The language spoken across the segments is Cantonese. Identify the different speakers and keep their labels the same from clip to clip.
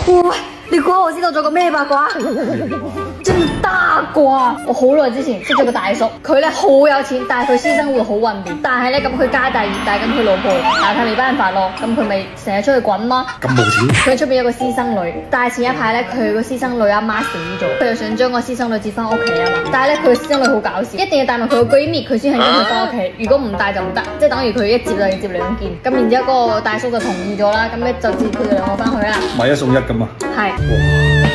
Speaker 1: 喂，你估我知道咗個咩八卦？真大卦！我好耐之前識咗個大叔，佢咧好有錢，但係佢私生活好混亂。但係咧咁佢家大業大，咁佢老婆但係冇辦法咯，咁佢咪成日出去滾咯。
Speaker 2: 咁冇錢？
Speaker 1: 佢出邊有個私生女，但係前一排咧佢個私生女阿媽死咗，佢又想將個私生女接翻屋企啊嘛。但係咧佢個私生女好搞笑，一定要帶埋佢個閨蜜，佢先肯跟佢翻屋企。如果唔帶就唔得，即係等於佢一接就要接兩件。咁然之後嗰個大叔就同意咗啦，咁咧就接佢哋兩個翻去啦。
Speaker 2: 買一送一咁啊！
Speaker 1: 係。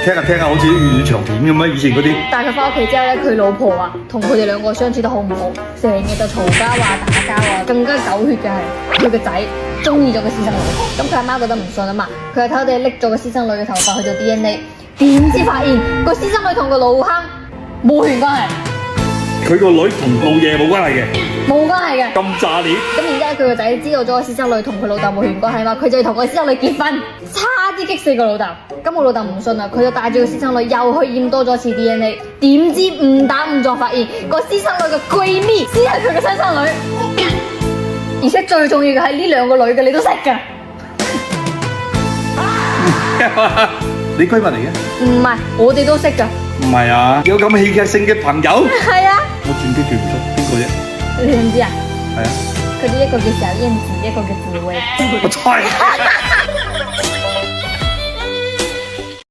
Speaker 2: 聽下聽下，好似啲粵語長片咁啊！以前嗰啲。
Speaker 1: 帶佢翻屋企之後咧，佢老婆啊，同佢哋兩個相處得好唔好？成日就嘈交啊、打交啊，更加狗血嘅係佢個仔中意咗個私生女，咁佢阿媽覺得唔信啊嘛，佢係偷地拎咗個私生女嘅頭髮去做 DNA， 點知發現個私生女同個老坑冇血關係，
Speaker 2: 佢個女同老爺冇關係嘅，
Speaker 1: 冇關係嘅。
Speaker 2: 咁炸裂！
Speaker 1: 咁然之後佢個仔知道咗個私生女同佢老豆冇血關係嘛，佢就要同個私生女結婚，差啲激死個老豆。咁我老豆唔信啊，佢就帶住個私生女又去驗多咗次 DNA， 點知誤打誤撞發現個私生女嘅閨蜜先係佢嘅親生女，而且最重要嘅係呢兩個女嘅你都識㗎。
Speaker 2: 你閨蜜嚟嘅？
Speaker 1: 唔係，我哋都識㗎。
Speaker 2: 唔係啊，有咁戲劇性嘅朋友？
Speaker 1: 係啊。
Speaker 2: 我轉機轉唔出，邊個啫？
Speaker 1: 你知唔知啊？
Speaker 2: 係啊。
Speaker 1: 佢哋一個叫小燕子，一個叫紫薇。
Speaker 2: 我猜。